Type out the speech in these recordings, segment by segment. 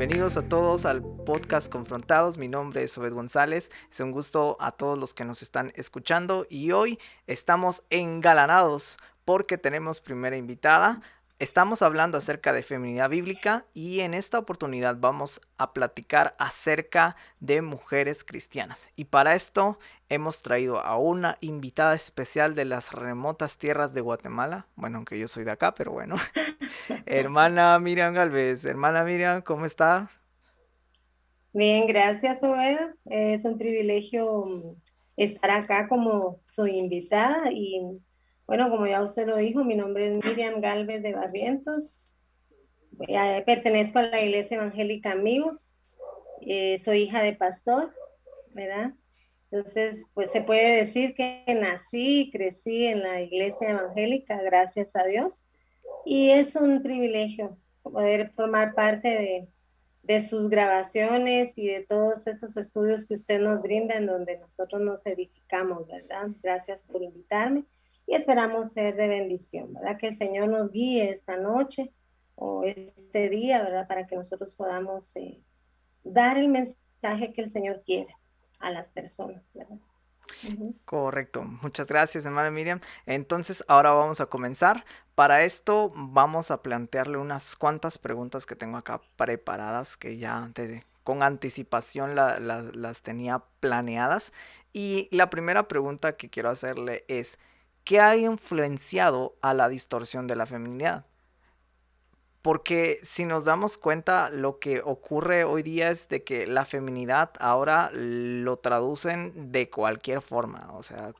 bienvenidos a todos al podcast Confrontados. Mi nombre es Obed González. Es un gusto a todos los que nos están escuchando y hoy estamos engalanados porque tenemos primera invitada. Estamos hablando acerca de feminidad bíblica y en esta oportunidad vamos a platicar acerca de mujeres cristianas. Y para esto hemos traído a una invitada especial de las remotas tierras de Guatemala. Bueno, aunque yo soy de acá, pero bueno. Hermana Miriam Galvez. Hermana Miriam, ¿cómo está? Bien, gracias, Obed. Es un privilegio estar acá como su invitada y bueno, como ya usted lo dijo, mi nombre es Miriam Galvez de Barrientos. Pertenezco a la Iglesia Evangélica Amigos. Soy hija de pastor, ¿verdad? Entonces, pues se puede decir que nací y crecí en la Iglesia Evangélica, gracias a Dios. Y es un privilegio poder formar parte de sus grabaciones y de todos esos estudios que usted nos brinda en donde nosotros nos edificamos, ¿verdad? Gracias por invitarme y esperamos ser de bendición, ¿verdad? Que el Señor nos guíe esta noche o este día, ¿verdad? Para que nosotros podamos dar el mensaje que el Señor quiere a las personas, ¿verdad? Uh-huh. Correcto. Muchas gracias, hermana Miriam. Entonces, ahora vamos a comenzar. Para esto vamos a plantearle unas cuantas preguntas que tengo acá preparadas, que ya con anticipación las tenía planeadas. Y la primera pregunta que quiero hacerle es, ¿qué ha influenciado a la distorsión de la feminidad? Porque si nos damos cuenta, lo que ocurre hoy día es de que la feminidad ahora lo traducen de cualquier forma. O sea,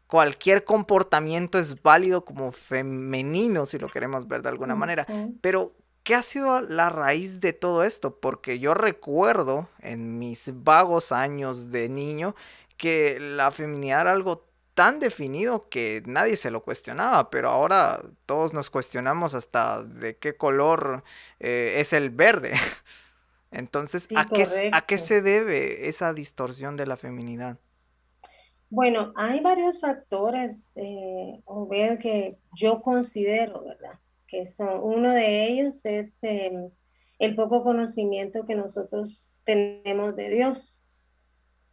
cualquier comportamiento es válido como femenino, si lo queremos ver de alguna manera. Uh-huh. Pero, ¿qué ha sido la raíz de todo esto? Porque yo recuerdo en mis vagos años de niño que la feminidad era algo tan definido que nadie se lo cuestionaba, pero ahora todos nos cuestionamos hasta de qué color es el verde. Entonces, Sí, a qué correcto. se debe esa distorsión de la feminidad? Bueno, hay varios factores, Obed, que yo considero, ¿verdad? Que son, uno de ellos es el poco conocimiento que nosotros tenemos de Dios.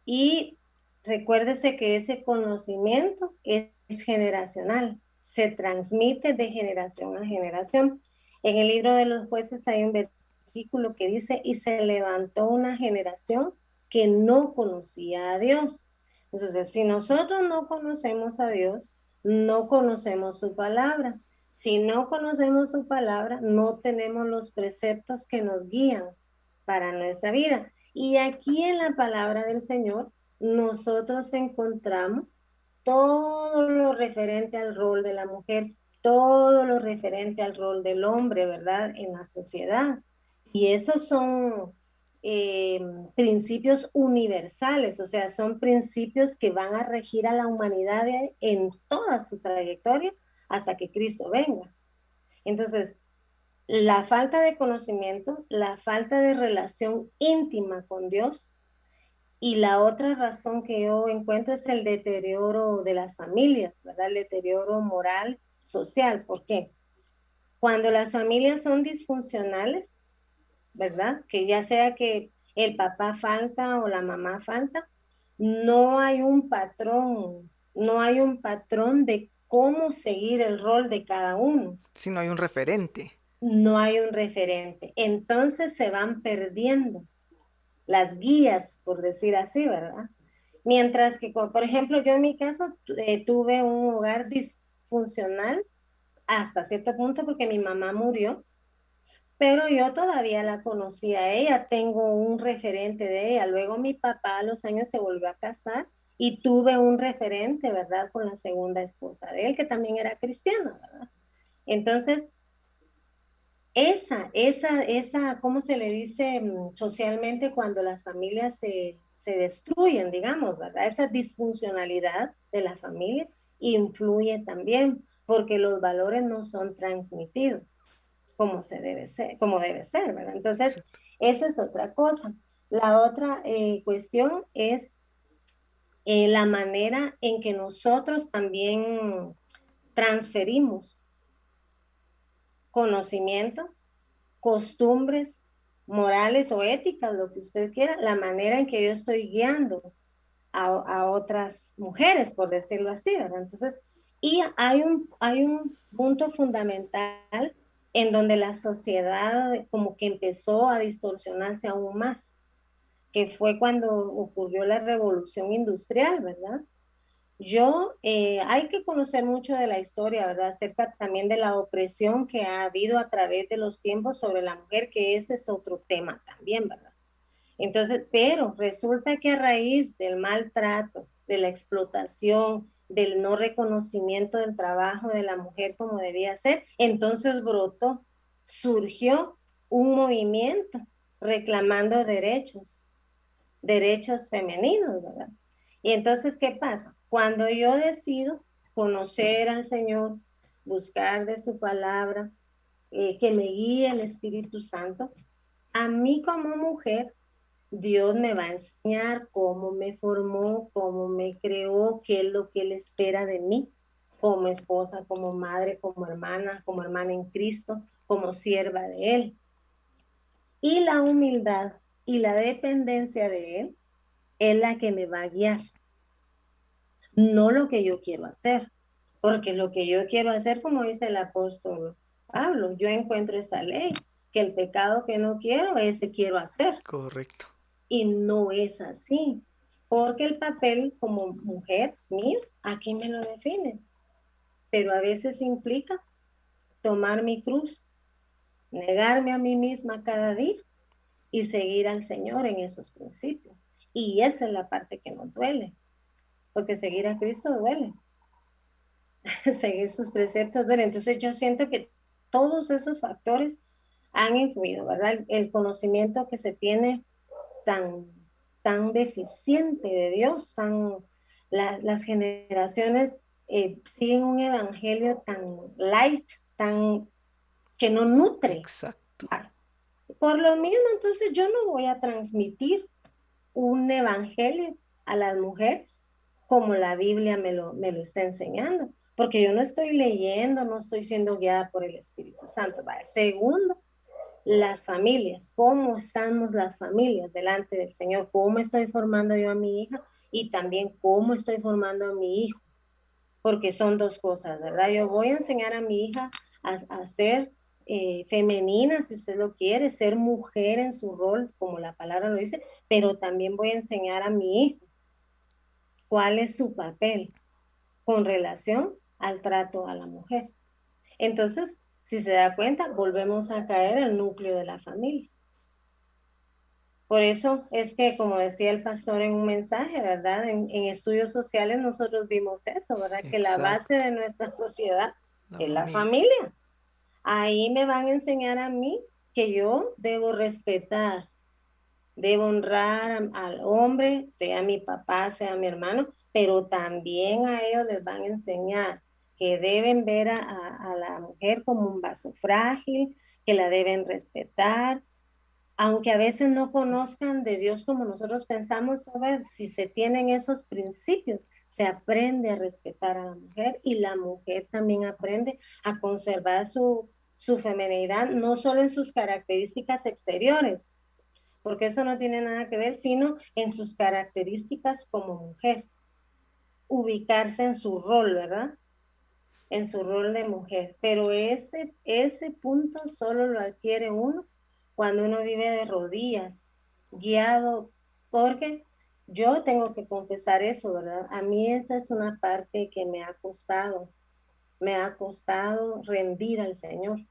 Y recuérdese que ese conocimiento es generacional, se transmite de generación a generación. En el libro de los jueces hay un versículo que dice, y se levantó una generación que no conocía a Dios. Entonces, si nosotros no conocemos a Dios, no conocemos su palabra. Si no conocemos su palabra, no tenemos los preceptos que nos guían para nuestra vida. Y aquí en la palabra del Señor, nosotros encontramos todo lo referente al rol de la mujer, todo lo referente al rol del hombre, ¿verdad? En la sociedad. Y esos son eh, principios universales, o sea, son principios que van a regir a la humanidad en toda su trayectoria hasta que Cristo venga. Entonces, la falta de conocimiento, la falta de relación íntima con Dios y la otra razón que yo encuentro es el deterioro de las familias, ¿verdad? El deterioro moral, social. ¿Por qué? Cuando las familias son disfuncionales, ¿verdad? Que ya sea que el papá falta o la mamá falta, no hay un patrón, no hay un patrón de cómo seguir el rol de cada uno. Si no hay un referente. No hay un referente. Entonces se van perdiendo las guías, por decir así, ¿verdad? Mientras que, por ejemplo, yo en mi caso tuve un hogar disfuncional hasta cierto punto porque mi mamá murió, pero yo todavía la conocía a ella, tengo un referente de ella. Luego mi papá a los años se volvió a casar y tuve un referente, ¿verdad? Con la segunda esposa de él, que también era cristiana, ¿verdad? Entonces, ¿cómo se le dice socialmente cuando las familias se destruyen, digamos, ¿verdad? Esa disfuncionalidad de la familia influye también porque los valores no son transmitidos como debe ser, ¿verdad? Entonces, Exacto. esa es otra cosa. La otra cuestión es la manera en que nosotros también transferimos conocimiento, costumbres. morales o éticas, lo que usted quiera, la manera en que yo estoy guiando a otras mujeres, por decirlo así, ¿verdad? Entonces, y hay un punto fundamental en donde la sociedad como que empezó a distorsionarse aún más, que fue cuando ocurrió la revolución industrial, ¿verdad? Hay que conocer mucho de la historia, ¿verdad? Acerca también de la opresión que ha habido a través de los tiempos sobre la mujer, que ese es otro tema también, ¿verdad? Entonces, pero resulta que a raíz del maltrato, de la explotación, del no reconocimiento del trabajo de la mujer como debía ser, entonces brotó, surgió un movimiento reclamando derechos, derechos femeninos, ¿verdad? Y entonces, ¿qué pasa? Cuando yo decido conocer al Señor, buscar de su palabra, que me guíe el Espíritu Santo, a mí como mujer, Dios me va a enseñar cómo me formó, cómo me creó, qué es lo que Él espera de mí, como esposa, como madre, como hermana en Cristo, como sierva de Él. Y la humildad y la dependencia de Él es la que me va a guiar, no lo que yo quiero hacer, porque lo que yo quiero hacer, como dice el apóstol Pablo, yo encuentro esa ley, que el pecado que no quiero, ese quiero hacer. Correcto. Y no es así, porque el papel como mujer mío, aquí me lo define, pero a veces implica tomar mi cruz, negarme a mí misma cada día y seguir al Señor en esos principios. Y esa es la parte que nos duele, porque seguir a Cristo duele, seguir sus preceptos duele. Entonces yo siento que todos esos factores han influido, ¿verdad? El conocimiento que se tiene tan, tan deficiente de Dios, las generaciones siguen un evangelio tan light, tan que no nutre. Exacto. Ah, por lo mismo, entonces yo no voy a transmitir un evangelio a las mujeres como la Biblia me lo está enseñando, porque yo no estoy leyendo, no estoy siendo guiada por el Espíritu Santo. Vale. Segundo, las familias, cómo estamos las familias delante del Señor, cómo estoy formando yo a mi hija y también cómo estoy formando a mi hijo, porque son dos cosas, ¿verdad? Yo voy a enseñar a mi hija a ser femenina, si usted lo quiere, ser mujer en su rol, como la palabra lo dice, pero también voy a enseñar a mi hijo cuál es su papel con relación al trato a la mujer. Entonces, si se da cuenta, volvemos a caer al núcleo de la familia. Por eso es que, como decía el pastor en un mensaje, ¿verdad? En estudios sociales nosotros vimos eso, ¿verdad? Que la base Exacto. de nuestra sociedad La es la familia. familia. Ahí me van a enseñar a mí que yo debo respetar, debo honrar al hombre, sea mi papá, sea mi hermano, pero también a ellos les van a enseñar que deben ver a la mujer como un vaso frágil, que la deben respetar, aunque a veces no conozcan de Dios como nosotros pensamos, ¿sabes? Si se tienen esos principios, se aprende a respetar a la mujer y la mujer también aprende a conservar su feminidad, no solo en sus características exteriores, porque eso no tiene nada que ver, sino en sus características como mujer, ubicarse en su rol, ¿verdad? En su rol de mujer. Pero ese punto solo lo adquiere uno cuando uno vive de rodillas, guiado, porque yo tengo que confesar eso, ¿verdad? A mí esa es una parte que me ha costado rendir al Señor,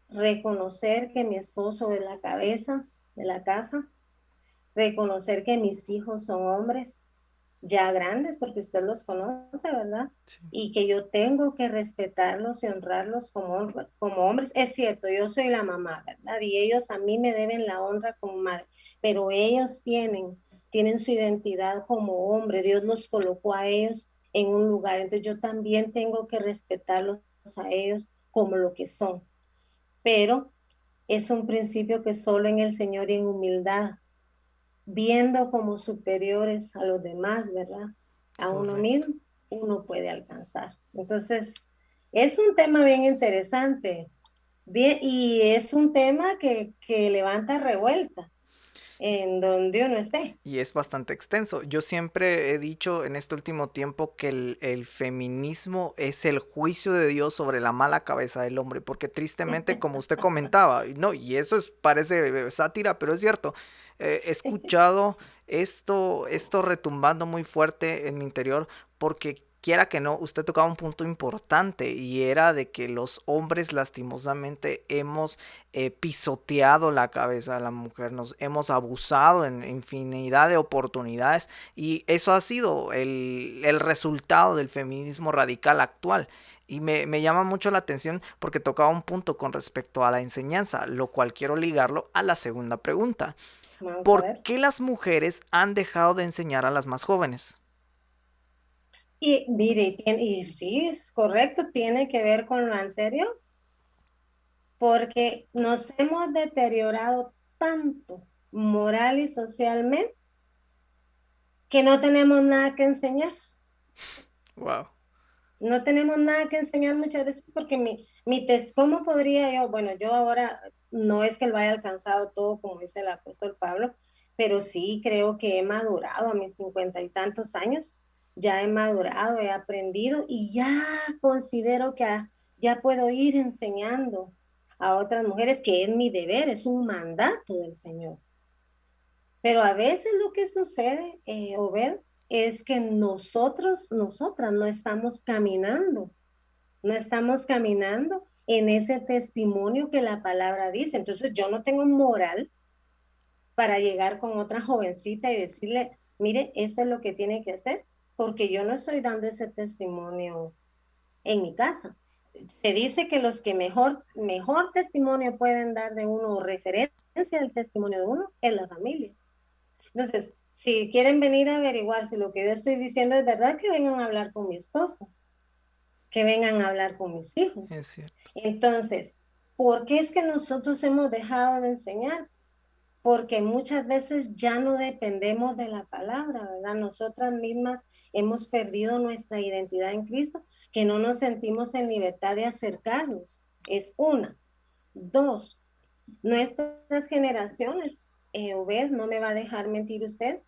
reconocer que mi esposo es la cabeza de la casa, reconocer que mis hijos son hombres ya grandes, porque usted los conoce, ¿verdad? Sí. Y que yo tengo que respetarlos y honrarlos como hombres. Es cierto, yo soy la mamá, ¿verdad? Y ellos a mí me deben la honra como madre, pero ellos tienen su identidad como hombre. Dios los colocó a ellos en un lugar, entonces yo también tengo que respetarlos a ellos como lo que son. Pero es un principio que solo en el Señor y en humildad viendo como superiores a los demás, ¿verdad? A uno Correcto. mismo, uno puede alcanzar. Entonces, es un tema bien interesante, Bien, y es un tema que levanta revuelta en donde uno esté. Y es bastante extenso. Yo siempre he dicho en este último tiempo que el feminismo es el juicio de Dios sobre la mala cabeza del hombre, porque tristemente, como usted comentaba, no, y eso es, parece sátira, pero es cierto, he escuchado esto retumbando muy fuerte en mi interior, porque quiera que no, usted tocaba un punto importante y era de que los hombres lastimosamente hemos pisoteado la cabeza de la mujer, nos hemos abusado en infinidad de oportunidades y eso ha sido el resultado del feminismo radical actual. Y me llama mucho la atención porque tocaba un punto con respecto a la enseñanza, lo cual quiero ligarlo a la segunda pregunta. Vamos a ¿Por ver. qué las mujeres han dejado de enseñar a las más jóvenes? Y mire, y sí, es correcto, tiene que ver con lo anterior, porque nos hemos deteriorado tanto moral y socialmente que no tenemos nada que enseñar. Wow. No tenemos nada que enseñar muchas veces porque ¿cómo podría yo? Bueno, yo ahora no es que lo haya alcanzado todo como dice el apóstol Pablo, pero sí creo que he madurado a mis 50 y tantos años, ya he madurado, he aprendido y ya considero que ya puedo ir enseñando a otras mujeres que es mi deber, es un mandato del Señor. Pero a veces lo que sucede, Obed, es que nosotras no estamos caminando, no estamos caminando en ese testimonio que la palabra dice. Entonces yo no tengo moral para llegar con otra jovencita y decirle, mire, eso es lo que tiene que hacer, porque yo no estoy dando ese testimonio en mi casa. Se dice que los que mejor testimonio pueden dar de uno o referencia del testimonio de uno es la familia. Entonces, si quieren venir a averiguar si lo que yo estoy diciendo es verdad, que vengan a hablar con mi esposo, que vengan a hablar con mis hijos. Es cierto. Entonces, ¿por qué es que nosotros hemos dejado de enseñar? Porque muchas veces ya no dependemos de la palabra, ¿verdad? Nosotras mismas hemos perdido nuestra identidad en Cristo, que no nos sentimos en libertad de acercarnos. Es una. Dos, nuestras generaciones, Obed, no me va a dejar mentir usted.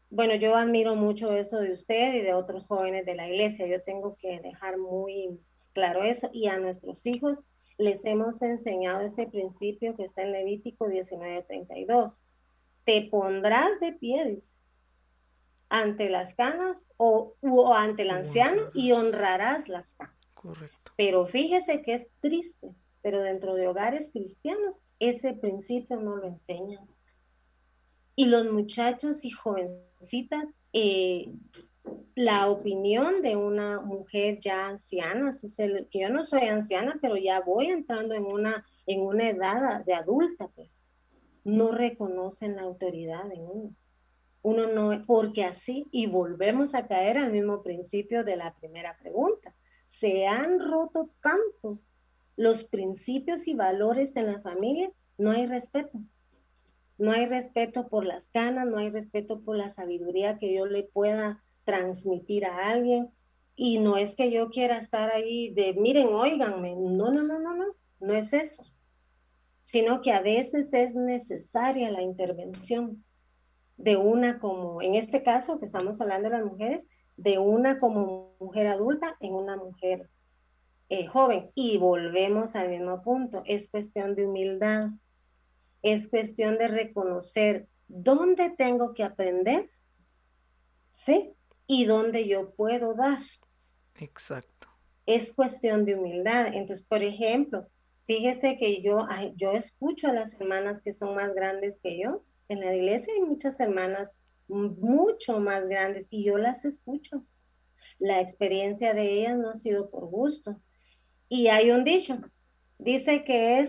Bueno, yo admiro mucho eso de usted y de otros jóvenes de la iglesia. Yo tengo que dejar muy claro eso. Y a nuestros hijos les hemos enseñado ese principio que está en Levítico 19:32. Te pondrás de pies ante las canas o ante el anciano y Honrarás. honrarás las canas. Correcto. Pero fíjese que es triste, pero dentro de hogares cristianos ese principio no lo enseñan. Y los muchachos y jovencitas, la opinión de una mujer ya anciana, que yo no soy anciana, pero ya voy entrando en una edad de adulta, pues no reconocen la autoridad de uno. Uno no, porque así, y volvemos a caer al mismo principio de la primera pregunta, se han roto tanto los principios y valores en la familia, no hay respeto. No hay respeto por las canas, no hay respeto por la sabiduría que yo le pueda transmitir a alguien. Y no es que yo quiera estar ahí de, miren, óiganme. No, no, no, no, no, no es eso. Sino que a veces es necesaria la intervención de una como, en este caso que estamos hablando de las mujeres, de una como mujer adulta en una mujer joven. Y volvemos al mismo punto, es cuestión de humildad, es cuestión de reconocer dónde tengo que aprender, ¿sí? Y dónde yo puedo dar. Exacto. Es cuestión de humildad. Entonces, por ejemplo, fíjese que yo escucho a las hermanas que son más grandes que yo. En la iglesia hay muchas hermanas mucho más grandes y yo las escucho. La experiencia de ellas no ha sido por gusto. Y hay un dicho, dice que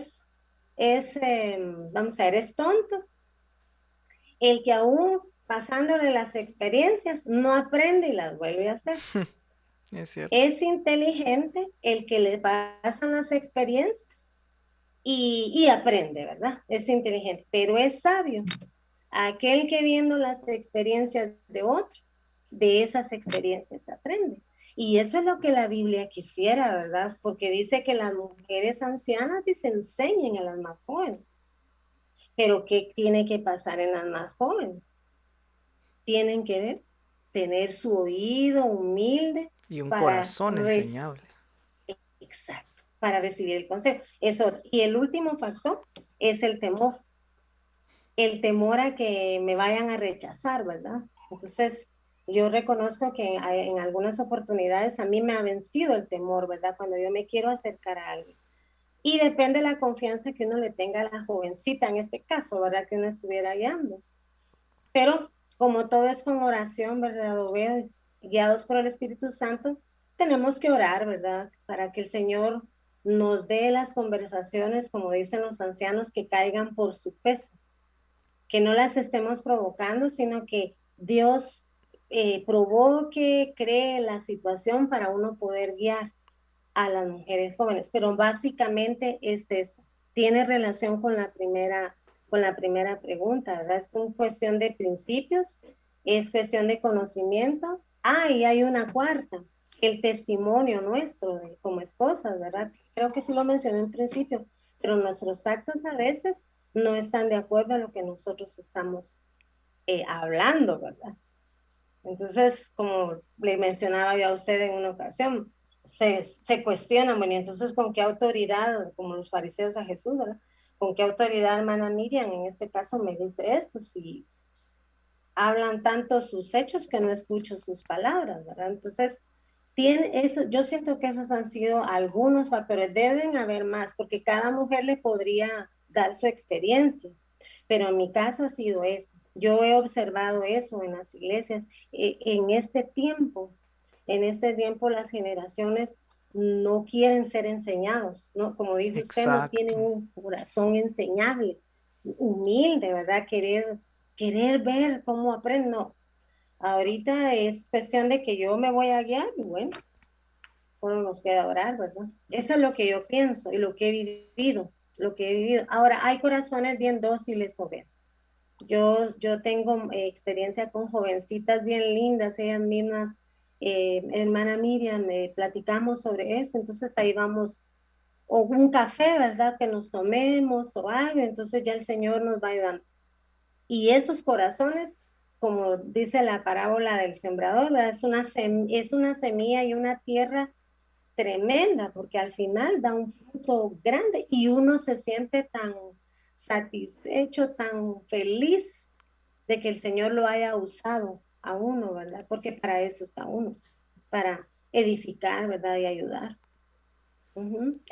vamos a ver, es tonto el que aún pasándole las experiencias no aprende y las vuelve a hacer. Es cierto. Es inteligente el que le pasan las experiencias y aprende, ¿verdad? Es inteligente, pero es sabio aquel que viendo las experiencias de otro, de esas experiencias aprende. Y eso es lo que la Biblia quisiera, ¿verdad? Porque dice que las mujeres ancianas se enseñen a las más jóvenes. Pero ¿qué tiene que pasar en las más jóvenes? Tienen que ver, tener su oído humilde Y un para corazón enseñable. exacto, para recibir el consejo. Eso. Y el último factor es el temor a que me vayan a rechazar, ¿verdad? Entonces, yo reconozco que en algunas oportunidades a mí me ha vencido el temor, ¿verdad? Cuando yo me quiero acercar a alguien. Y depende de la confianza que uno le tenga a la jovencita, en este caso, ¿verdad? Que uno estuviera guiando. Pero como todo es con oración, ¿verdad? Obed, guiados por el Espíritu Santo, tenemos que orar, ¿verdad? Para que el Señor nos dé las conversaciones, como dicen los ancianos, que caigan por su peso, que no las estemos provocando, sino que Dios provoque, cree la situación para uno poder guiar a las mujeres jóvenes. Pero básicamente es eso. Tiene relación con la primera pregunta, ¿verdad? Es una cuestión de principios, es cuestión de conocimiento. Ah, y hay una cuarta, el testimonio nuestro como esposas, ¿verdad? Creo que sí lo mencioné en principio, pero nuestros actos a veces no están de acuerdo a lo que nosotros estamos hablando, ¿verdad? Entonces, como le mencionaba yo a usted en una ocasión, se cuestionan, bueno, y entonces, ¿con qué autoridad, como los fariseos a Jesús, ¿verdad? ¿Con qué autoridad, hermana Miriam, en este caso me dice esto? Si hablan tanto sus hechos que no escucho sus palabras, ¿verdad? Entonces, tiene eso, yo siento que esos han sido algunos factores, deben haber más, porque cada mujer le podría dar su experiencia, pero en mi caso ha sido eso. Yo he observado eso en las iglesias. En este tiempo las generaciones no quieren ser enseñados, ¿no? Como dijo usted, no Exacto. tienen un corazón enseñable, humilde, ¿verdad? Querer ver cómo aprenden. No, ahorita es cuestión de que yo me voy a guiar y bueno, solo nos queda orar, ¿verdad? Eso es lo que yo pienso y lo que he vivido, lo que he vivido. Ahora, hay corazones bien dóciles, Obed. Yo tengo experiencia con jovencitas bien lindas, ellas mismas, hermana Miriam, platicamos sobre eso, entonces ahí vamos, o un café, ¿verdad? Que nos tomemos o algo, entonces ya el Señor nos va ayudando. Y esos corazones, como dice la parábola del sembrador, ¿verdad? Es una semilla y una tierra tremenda, porque al final da un fruto grande y uno se siente tan satisfecho, tan feliz de que el Señor lo haya usado a uno, ¿verdad? Porque para eso está uno, para edificar, ¿verdad? Y ayudar.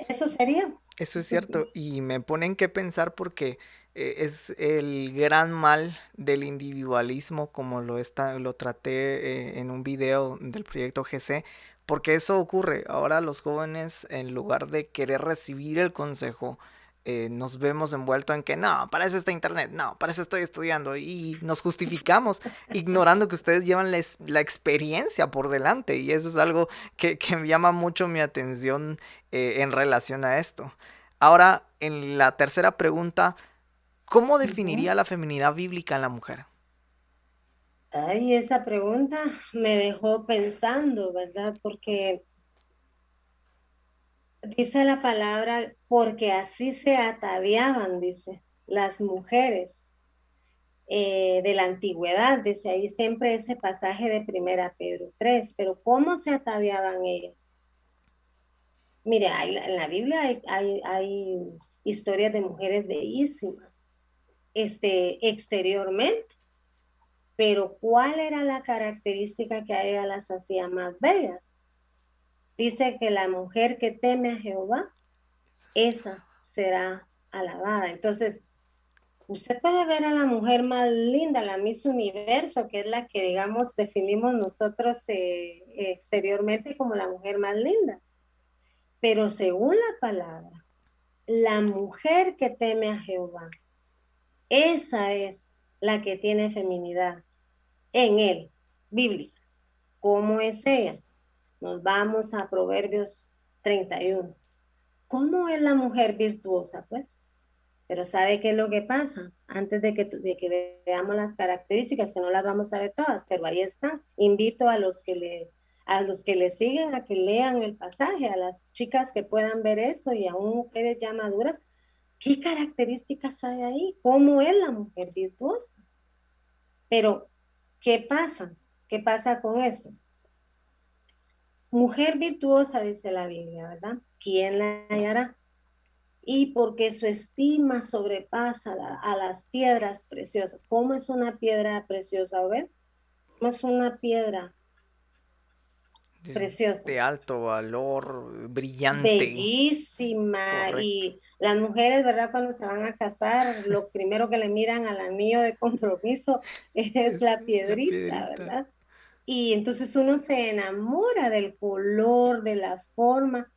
Eso sería. Eso es cierto y me ponen que pensar porque es el gran mal del individualismo como lo traté en un video del proyecto GC, porque eso ocurre. Ahora los jóvenes en lugar de querer recibir el consejo, nos vemos envueltos en que no, para eso está internet, no, para eso estoy estudiando y nos justificamos ignorando que ustedes llevan la experiencia por delante y eso es algo que me llama mucho mi atención en relación a esto. Ahora, en la tercera pregunta, ¿cómo definiría la feminidad bíblica en la mujer? Ay, esa pregunta me dejó pensando, ¿verdad? Porque dice la palabra, porque así se ataviaban, dice, las mujeres de la antigüedad, dice ahí siempre ese pasaje de Primera Pedro 3, pero ¿cómo se ataviaban ellas? Mire, en la Biblia hay historias de mujeres bellísimas, exteriormente, pero ¿cuál era la característica que a ellas las hacía más bellas? Dice que la mujer que teme a Jehová, esa será alabada. Entonces, usted puede ver a la mujer más linda, la Miss Universo, que es la que, digamos, definimos nosotros exteriormente como la mujer más linda. Pero según la palabra, la mujer que teme a Jehová, esa es la que tiene feminidad en él, bíblica. ¿Cómo es ella? Nos vamos a Proverbios 31. ¿Cómo es la mujer virtuosa? Pues, pero ¿sabe qué es lo que pasa? Antes de que veamos las características, que no las vamos a ver todas, pero ahí están. Invito a los que a los que le siguen a que lean el pasaje, a las chicas que puedan ver eso y aún mujeres ya maduras, ¿qué características hay ahí? ¿Cómo es la mujer virtuosa? Pero, ¿qué pasa? ¿Qué pasa con esto? Mujer virtuosa, dice la Biblia, ¿verdad? ¿Quién la hallará? Y porque su estima sobrepasa a las piedras preciosas. ¿Cómo es una piedra preciosa? ¿Ver? ¿Cómo es una piedra Es preciosa? de alto valor, brillante. Bellísima. Correcto. Y las mujeres, ¿verdad? Cuando se van a casar, lo primero que le miran al anillo de compromiso es Es la la piedrita, piedrita. ¿verdad? Y entonces uno se enamora del color, de la forma.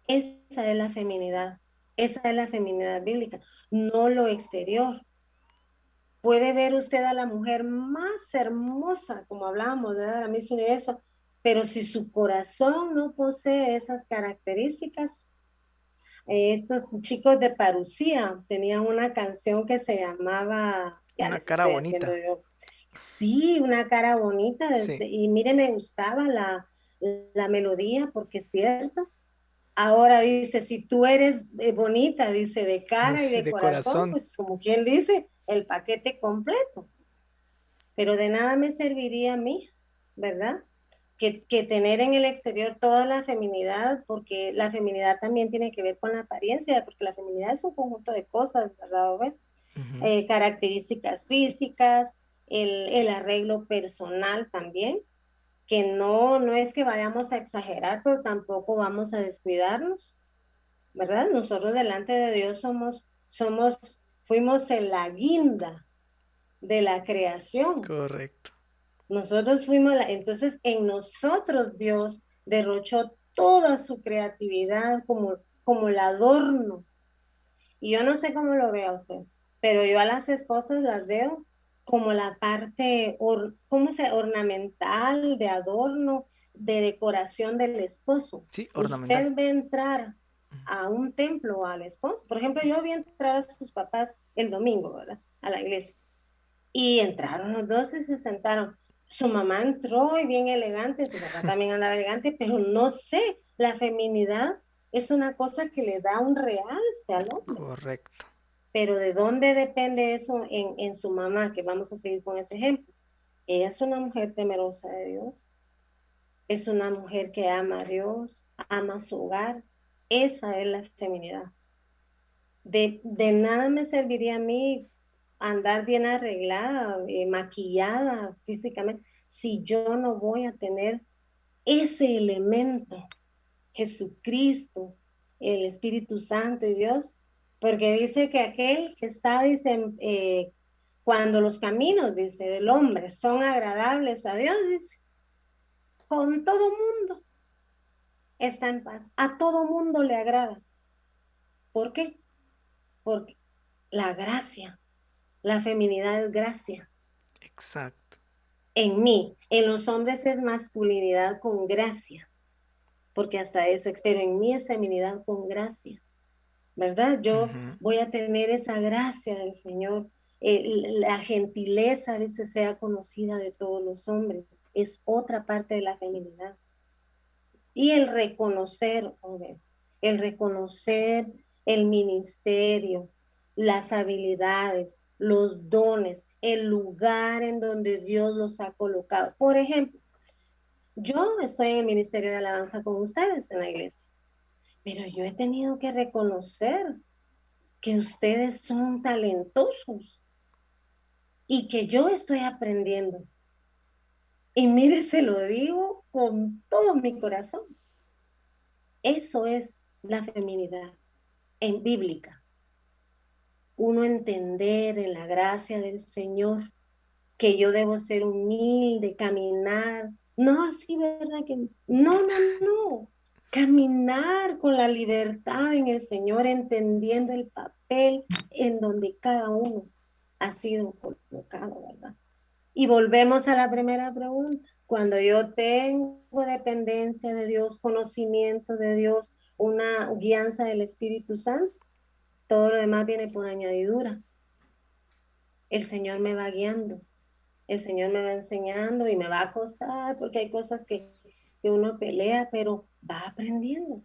Esa es la feminidad. Esa es la feminidad bíblica, no lo exterior. Puede ver usted a la mujer más hermosa, como hablábamos, de la Miss Universo, pero si su corazón no posee esas características, estos chicos de Parucía tenían una canción que se llamaba, ya Una les cara estoy haciendo bonita. yo, sí, una cara bonita, Sí. y mire, me gustaba la melodía, porque es cierto. Ahora dice, si tú eres bonita, dice, de cara y de De corazón, corazón. pues como quien dice, el paquete completo. Pero de nada me serviría a mí, ¿verdad? Que tener en el exterior toda la feminidad, porque la feminidad también tiene que ver con la apariencia, porque la feminidad es un conjunto de cosas, ¿verdad? Ujú. Características físicas, el arreglo personal también, que no es que vayamos a exagerar, pero tampoco vamos a descuidarnos, ¿verdad? Nosotros delante de Dios fuimos en la guinda de la creación. Correcto. Nosotros entonces en nosotros Dios derrochó toda su creatividad como el adorno. Y yo no sé cómo lo vea usted, pero yo a las esposas las veo como la parte, ¿cómo se? Ornamental, de adorno, de decoración del esposo. Sí, ornamental. Usted ve entrar a un templo al esposo. Por ejemplo, yo vi entrar a sus papás el domingo, ¿verdad? A la iglesia. Y entraron los dos y se sentaron. Su mamá entró y bien elegante, su papá también andaba elegante, pero no sé, la feminidad es una cosa que le da un realce al hombre. Correcto. Pero ¿de dónde depende eso en su mamá? Que vamos a seguir con ese ejemplo. Ella es una mujer temerosa de Dios, es una mujer que ama a Dios, ama su hogar. Esa es la feminidad. De nada me serviría a mí andar bien arreglada, maquillada físicamente, si yo no voy a tener ese elemento, Jesucristo, el Espíritu Santo y Dios, porque dice que aquel que está, dice, cuando los caminos, dice, del hombre son agradables a Dios, dice, con todo mundo está en paz, a todo mundo le agrada. ¿Por qué? Porque la gracia, la feminidad es gracia. Exacto. En mí, en los hombres es masculinidad con gracia, porque hasta eso, pero en mí es feminidad con gracia, ¿verdad? Yo Ujú. voy a tener esa gracia del Señor. La gentileza, dice, sea conocida de todos los hombres. Es otra parte de la feminidad. Y el reconocer, hombre, el reconocer el ministerio, las habilidades, los dones, el lugar en donde Dios los ha colocado. Por ejemplo, yo estoy en el ministerio de alabanza con ustedes en la iglesia, pero yo he tenido que reconocer que ustedes son talentosos y que yo estoy aprendiendo. Y mire, se lo digo con todo mi corazón. Eso es la feminidad en bíblica. Uno entender en la gracia del Señor que yo debo ser humilde, caminar. No así, ¿verdad? No. Caminar con la libertad en el Señor, entendiendo el papel en donde cada uno ha sido colocado, ¿verdad? Y volvemos a la primera pregunta. Cuando yo tengo dependencia de Dios, conocimiento de Dios, una guianza del Espíritu Santo, todo lo demás viene por añadidura. El Señor me va guiando, el Señor me va enseñando y me va a costar porque hay cosas que que uno pelea, pero va aprendiendo.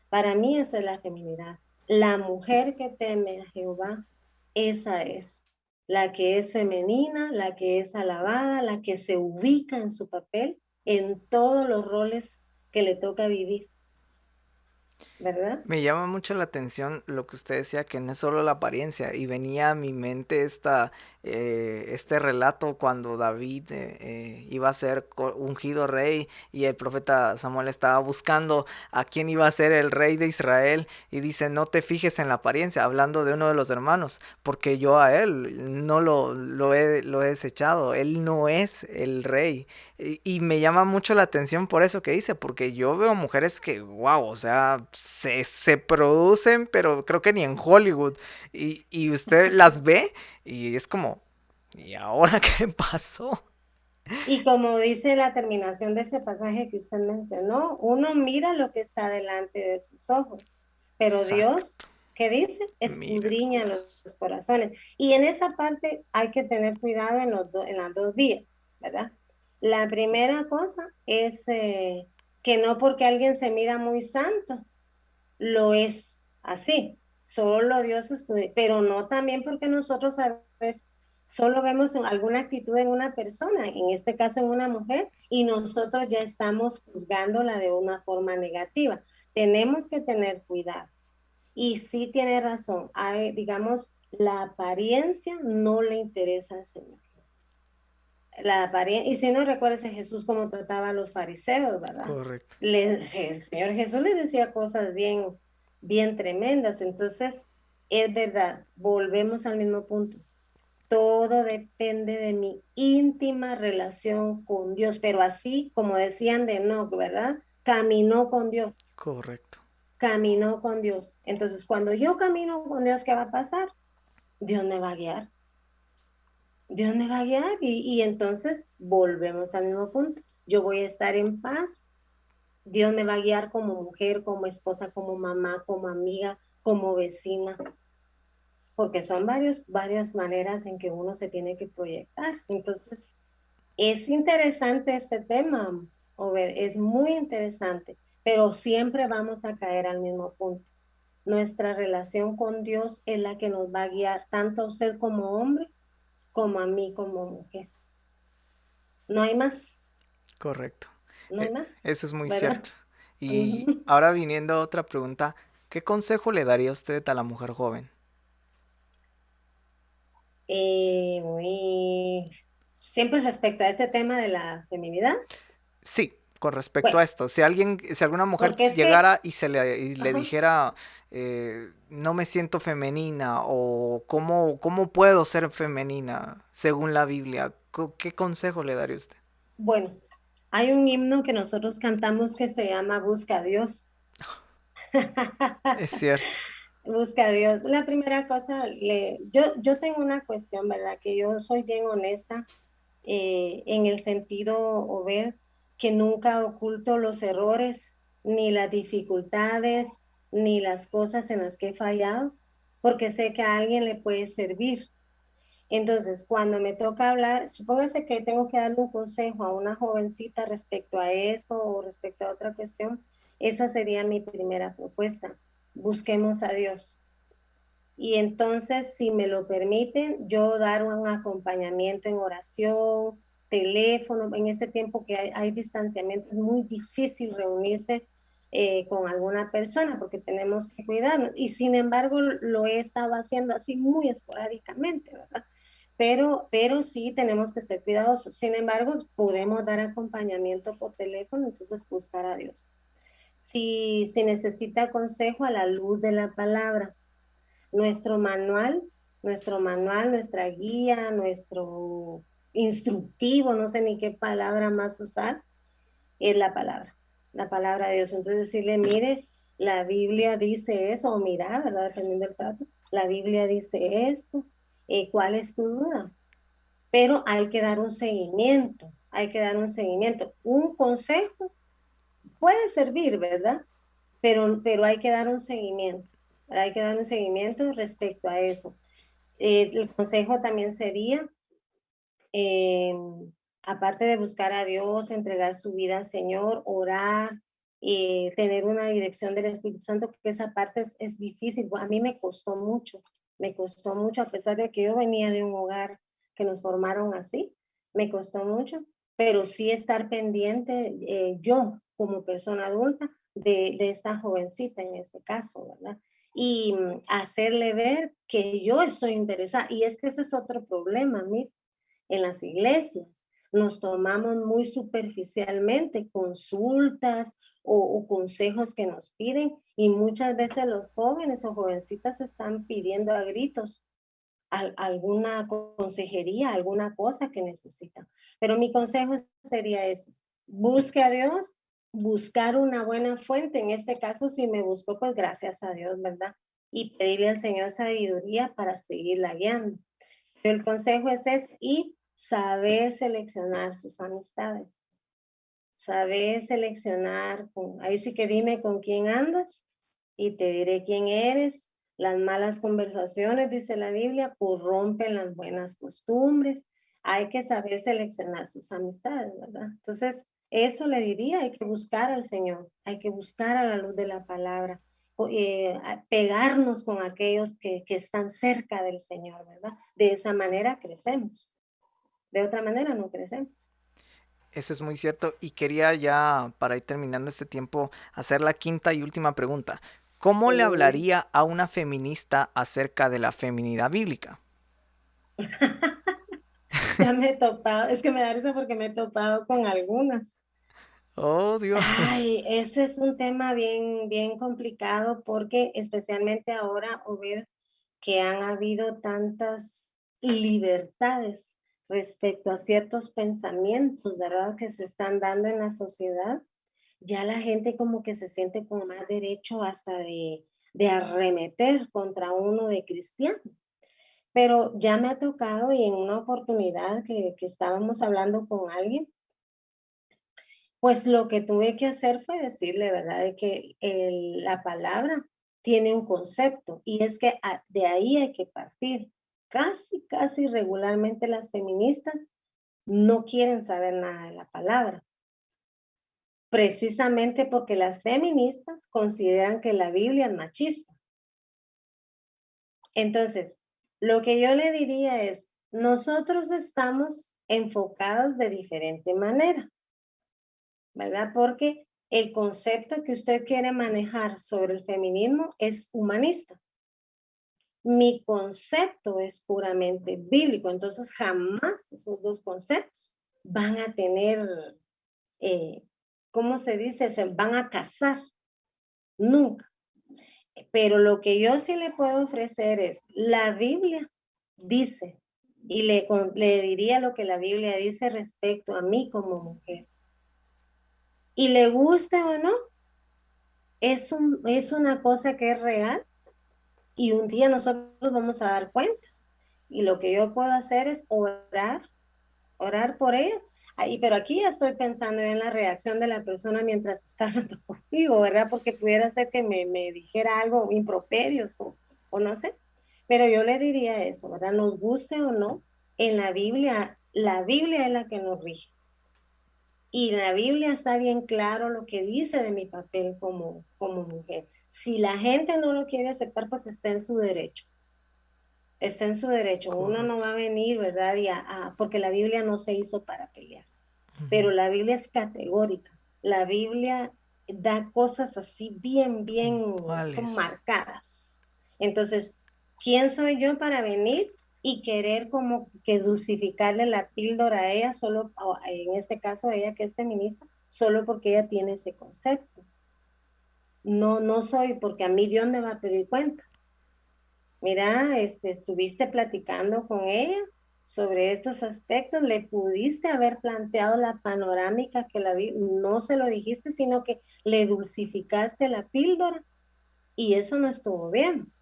Para mí esa es la feminidad. La mujer que teme a Jehová, esa es. La que es femenina, la que es alabada, la que se ubica en su papel, en todos los roles que le toca vivir, ¿verdad? Me llama mucho la atención lo que usted decía, que no es solo la apariencia, y venía a mi mente este relato cuando David iba a ser ungido rey y el profeta Samuel estaba buscando a quién iba a ser el rey de Israel y dice, no te fijes en la apariencia, hablando de uno de los hermanos, porque yo a él no lo he desechado, él no es el rey. Y me llama mucho la atención por eso que dice, porque yo veo mujeres que, wow, o sea, se producen, pero creo que ni en Hollywood. Y usted las ve y es como, ¿y ahora qué pasó? Y como dice la terminación de ese pasaje que usted mencionó, uno mira lo que está delante de sus ojos, pero Dios, Exacto, ¿qué dice? mira el Escudriña corazón. los corazones. Y en esa parte hay que tener cuidado en las dos vías, ¿verdad? La primera cosa es que no porque alguien se mira muy santo, lo es así. Solo Dios estudia, pero no también porque nosotros a veces solo vemos alguna actitud en una persona, en este caso en una mujer, y nosotros ya estamos juzgándola de una forma negativa. Tenemos que tener cuidado. Y sí tiene razón, digamos, la apariencia no le interesa al Señor. La apariencia, y si no recuerdas a Jesús cómo trataba a los fariseos, ¿verdad? Correcto. El Señor Jesús les decía cosas bien tremendas. Entonces, es verdad, volvemos al mismo punto. Todo depende de mi íntima relación con Dios, pero así como decían de Enoch, ¿verdad? Caminó con Dios, Correcto. caminó con Dios. Entonces, cuando yo camino con Dios, ¿qué va a pasar? Dios me va a guiar, Dios me va a guiar y entonces volvemos al mismo punto. Yo voy a estar en paz. Dios me va a guiar como mujer, como esposa, como mamá, como amiga, como vecina, porque son varias maneras en que uno se tiene que proyectar. Entonces, es interesante este tema, Over, es muy interesante, pero siempre vamos a caer al mismo punto. Nuestra relación con Dios es la que nos va a guiar tanto a usted como hombre, como a mí como mujer. No hay más, Correcto. no hay más, Eso es muy ¿verdad? cierto. Y Uh-huh. ahora viniendo a otra pregunta, ¿qué consejo le daría usted a la mujer joven? Muy siempre respecto a este tema de la feminidad. Sí, con respecto a Bueno, esto, si alguna mujer porque es que, llegara y le ajá, dijera, no me siento femenina o cómo puedo ser femenina según la Biblia, ¿qué consejo le daría usted? bueno, hay un himno que nosotros cantamos que se llama Busca a Dios. Es cierto. Busca a Dios. La primera cosa, yo tengo una cuestión, ¿verdad? Que yo soy bien honesta en el sentido, o ver, que nunca oculto los errores, ni las dificultades, ni las cosas en las que he fallado, porque sé que a alguien le puede servir. Entonces, cuando me toca hablar, supóngase que tengo que darle un consejo a una jovencita respecto a eso o respecto a otra cuestión, esa sería mi primera propuesta. Busquemos a Dios. Y entonces, si me lo permiten, yo dar un acompañamiento en oración, teléfono, en ese tiempo que hay distanciamiento, es muy difícil reunirse con alguna persona porque tenemos que cuidarnos. Y sin embargo, lo he estado haciendo así muy esporádicamente, ¿verdad? Pero sí tenemos que ser cuidadosos. Sin embargo, podemos dar acompañamiento por teléfono, entonces buscar a Dios. Si necesita consejo a la luz de la palabra, nuestro manual, nuestra guía, nuestro instructivo, no sé ni qué palabra más usar, es la palabra de Dios. Entonces decirle, mire, la Biblia dice eso, o mira, ¿verdad? Dependiendo del trato, la Biblia dice esto, ¿cuál es tu duda? Pero hay que dar un seguimiento, hay que dar un seguimiento. Un consejo puede servir, ¿verdad? Pero hay que dar un seguimiento, hay que dar un seguimiento respecto a eso. El consejo también sería, eh, aparte de buscar a Dios, entregar su vida al Señor, orar, tener una dirección del Espíritu Santo, que esa parte es difícil. A mí me costó mucho, a pesar de que yo venía de un hogar que nos formaron así, me costó mucho, pero sí estar pendiente yo como persona adulta de esta jovencita en ese caso, ¿verdad? Y hacerle ver que yo estoy interesada. Y es que ese es otro problema, mira, en las iglesias. Nos tomamos muy superficialmente consultas o consejos que nos piden y muchas veces los jóvenes o jovencitas están pidiendo a gritos alguna consejería, alguna cosa que necesitan. Pero mi consejo sería ese, busque a Dios, buscar una buena fuente, en este caso si me buscó, pues gracias a Dios, ¿verdad? Y pedirle al Señor sabiduría para seguirla guiando. El consejo es ese y saber seleccionar sus amistades. Saber seleccionar, ahí sí que dime con quién andas y te diré quién eres. Las malas conversaciones, dice la Biblia, corrompen las buenas costumbres. Hay que saber seleccionar sus amistades, ¿verdad? Entonces, eso le diría, hay que buscar al Señor, hay que buscar a la luz de la palabra, pegarnos con aquellos que están cerca del Señor, ¿verdad? De esa manera crecemos, de otra manera no crecemos. Eso es muy cierto y quería ya, para ir terminando este tiempo, hacer la quinta y última pregunta. ¿Cómo le Uy. hablaría a una feminista acerca de la feminidad bíblica? Ya me he topado, es que me da risa porque me he topado con algunas. Oh, Dios. Ay, ese es un tema bien, bien complicado porque especialmente ahora, o ver que han habido tantas libertades respecto a ciertos pensamientos, ¿verdad? Que se están dando en la sociedad, ya la gente como que se siente con más derecho hasta de arremeter contra uno de cristiano. Pero ya me ha tocado y en una oportunidad que estábamos hablando con alguien, pues lo que tuve que hacer fue decirle, ¿verdad? De que la palabra tiene un concepto y es que de ahí hay que partir. Casi, casi regularmente las feministas no quieren saber nada de la palabra, precisamente porque las feministas consideran que la Biblia es machista. Entonces, lo que yo le diría es, nosotros estamos enfocados de diferente manera, ¿verdad? Porque el concepto que usted quiere manejar sobre el feminismo es humanista. Mi concepto es puramente bíblico, entonces jamás esos dos conceptos van a tener, eh, ¿cómo se dice? Se van a casar, nunca. Pero lo que yo sí le puedo ofrecer es, la Biblia dice, y le diría lo que la Biblia dice respecto a mí como mujer. Y le guste o no, es una cosa que es real y un día nosotros vamos a dar cuentas. Y lo que yo puedo hacer es orar por ellas. Ahí, pero aquí ya estoy pensando en la reacción de la persona mientras está hablando conmigo, ¿verdad? Porque pudiera ser que me dijera algo improperios o no sé. Pero yo le diría eso, ¿verdad? Nos guste o no, en la Biblia es la que nos rige. Y en la Biblia está bien claro lo que dice de mi papel como mujer. Si la gente no lo quiere aceptar, pues está en su derecho. Está en su derecho. Uno no Correcto. va a venir, ¿verdad? Porque la Biblia no se hizo para pelear. Pero la Biblia es categórica. La Biblia da cosas así bien, bien como Puntuales. marcadas. Entonces, ¿quién soy yo para venir y querer como que dulcificarle la píldora a ella, solo, en este caso a ella que es feminista, solo porque ella tiene ese concepto? No, no soy, porque a mí Dios me va a pedir cuenta. Mira, estuviste platicando con ella sobre estos aspectos, le pudiste haber planteado la panorámica que no se lo dijiste, sino que le dulcificaste la píldora y eso no estuvo bien,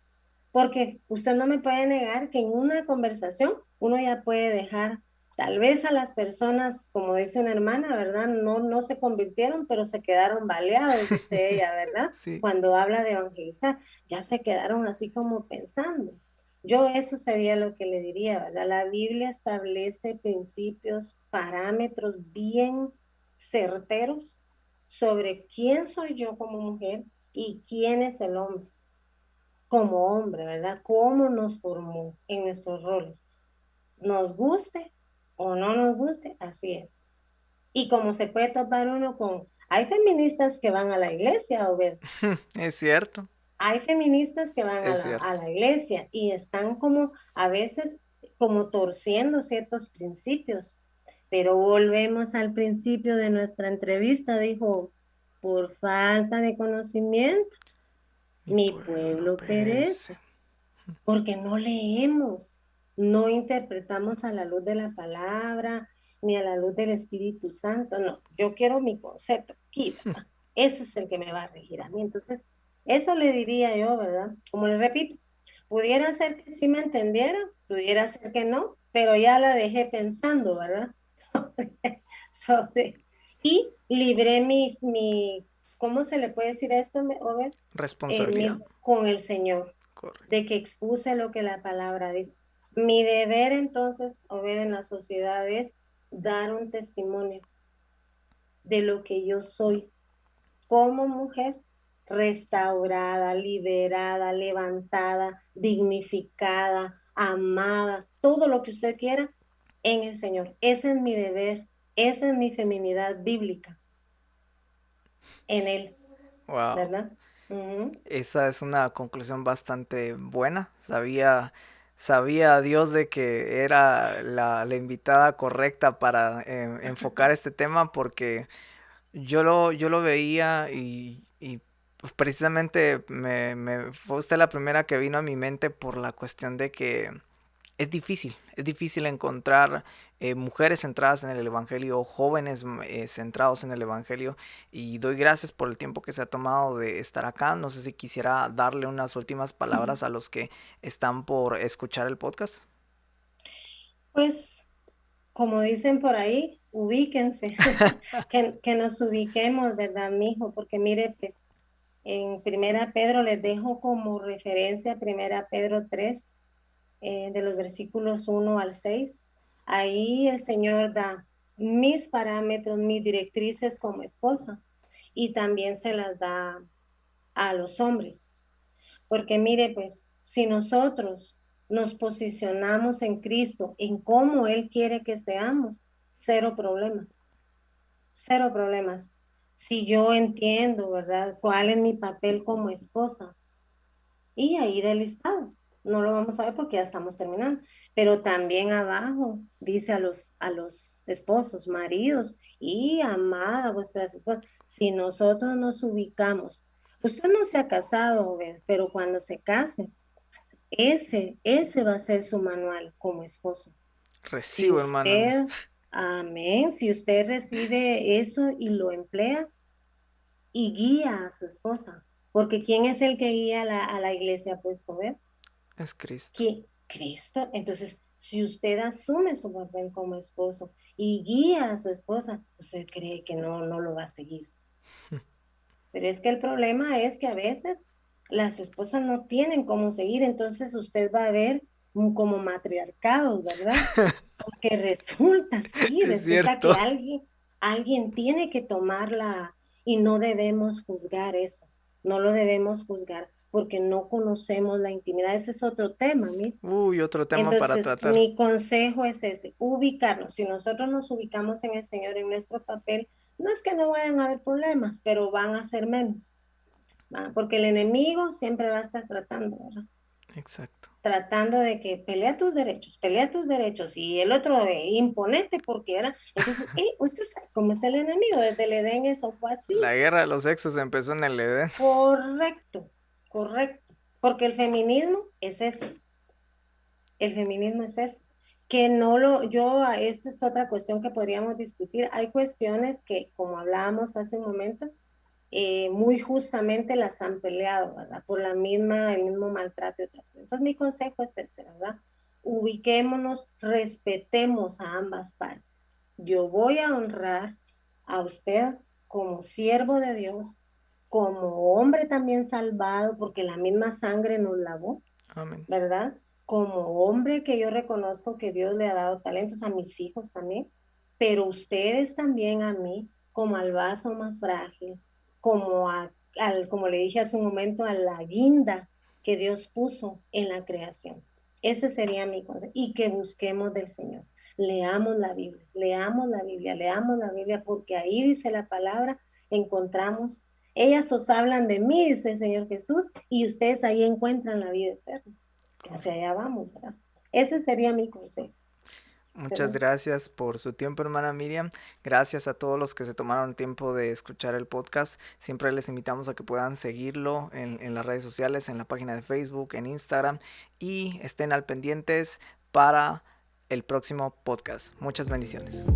porque usted no me puede negar que en una conversación uno ya puede dejar, tal vez a las personas, como dice una hermana, ¿verdad? No, no se convirtieron, pero se quedaron baleados, dice ella, ¿verdad? Sí. Cuando habla de evangelizar, ya se quedaron así como pensando. Yo eso sería lo que le diría, ¿verdad? La Biblia establece principios, parámetros bien certeros sobre quién soy yo como mujer y quién es el hombre como hombre, ¿verdad? Cómo nos formó en nuestros roles. Nos guste o no nos guste, así es. Y como se puede topar uno con, hay feministas que van a la iglesia, o ver, Es cierto, hay feministas que van a es a cierto. la iglesia y están como a veces como torciendo ciertos principios. Pero volvemos al principio de nuestra entrevista, dijo, por falta de conocimiento, Mi mi pueblo pueblo perece. perece, porque no leemos, no interpretamos a la luz de la palabra, ni a la luz del Espíritu Santo, no, yo quiero mi concepto aquí, ¿verdad? Ese es el que me va a regir a mí. Entonces, eso le diría yo, ¿verdad? Como le repito, pudiera ser que sí me entendiera, pudiera ser que no, pero ya la dejé pensando, ¿verdad? Sobre y libré ¿cómo se le puede decir esto, Over? Responsabilidad. Con el Señor Correcto. de que expuse lo que la palabra dice. Mi deber entonces, o ver en la sociedad, es dar un testimonio de lo que yo soy como mujer, restaurada, liberada, levantada, dignificada, amada, todo lo que usted quiera en el Señor. Ese es mi deber, esa es mi feminidad bíblica en Él, Wow. ¿verdad? Ujú. Esa es una conclusión bastante buena. Sabía Dios de que era la invitada correcta para enfocar este tema porque yo lo veía y pues, precisamente fue usted la primera que vino a mi mente por la cuestión de que es difícil encontrar mujeres centradas en el Evangelio, jóvenes centrados en el Evangelio, y doy gracias por el tiempo que se ha tomado de estar acá. No sé si quisiera darle unas últimas palabras a los que están por escuchar el podcast. Pues como dicen por ahí, ubíquense, que nos ubiquemos, ¿verdad, mijo? Porque mire, pues en Primera Pedro les dejo como referencia Primera Pedro 3 de los versículos 1 al 6. Ahí el Señor da mis parámetros, mis directrices como esposa y también se las da a los hombres. Porque mire, pues, si nosotros nos posicionamos en Cristo, en cómo Él quiere que seamos, cero problemas, cero problemas. Si yo entiendo, ¿verdad?, cuál es mi papel como esposa, y ahí del listado. No lo vamos a ver porque ya estamos terminando. Pero también abajo dice a los esposos, maridos, y amada a vuestras esposas. Si nosotros nos ubicamos, usted no se ha casado, pero cuando se case, ese va a ser su manual como esposo. Si Recibo, hermana. usted, amén, si usted recibe eso y lo emplea y guía a su esposa, porque ¿quién es el que guía a la iglesia? Pues, ver, Es Cristo. que Cristo. Entonces, si usted asume su papel como esposo y guía a su esposa, usted cree que no lo va a seguir. Pero es que el problema es que a veces las esposas no tienen cómo seguir, entonces usted va a ver como matriarcados, ¿verdad? Porque resulta, sí, Es resulta cierto. que alguien tiene que tomarla y no debemos juzgar eso, no lo debemos juzgar porque no conocemos la intimidad. Ese es otro tema, ¿mi? Uy, otro tema para Entonces, tratar. mi consejo es ese, ubicarnos. Si nosotros nos ubicamos en el Señor, en nuestro papel, no es que no vayan a haber problemas, pero van a ser menos, ¿va? Porque el enemigo siempre va a estar tratando, ¿verdad? Exacto. Tratando de que pelea tus derechos, y el otro de imponete porque era. Entonces, usted sabe cómo es el enemigo, desde el Edén eso fue así. La guerra de los sexos empezó en el Edén. Correcto, correcto. Porque el feminismo es eso. El feminismo es eso. Que no lo, yo, esta es otra cuestión que podríamos discutir. Hay cuestiones que, como hablábamos hace un momento, muy justamente las han peleado, ¿verdad? Por el mismo maltrato y otras cosas. Entonces, mi consejo es ese, ¿verdad? Ubiquémonos, respetemos a ambas partes. Yo voy a honrar a usted como siervo de Dios, como hombre también salvado, porque la misma sangre nos lavó, Amén. ¿verdad? como hombre que yo reconozco que Dios le ha dado talentos a mis hijos también, pero ustedes también a mí, como al vaso más frágil, como le dije hace un momento, a la guinda que Dios puso en la creación. Ese sería mi consejo. Y que busquemos del Señor. Leamos la Biblia, leamos la Biblia, leamos la Biblia, porque ahí dice la palabra, encontramos, ellas os hablan de mí, dice el Señor Jesús, y ustedes ahí encuentran la vida eterna. Hacia allá vamos, ¿verdad? Ese sería mi consejo, Muchas ¿verdad? gracias por su tiempo, hermana Miriam. Gracias a todos los que se tomaron el tiempo de escuchar el podcast. Siempre les invitamos a que puedan seguirlo en las redes sociales, en la página de Facebook, en Instagram y estén al pendientes para el próximo podcast. Muchas bendiciones.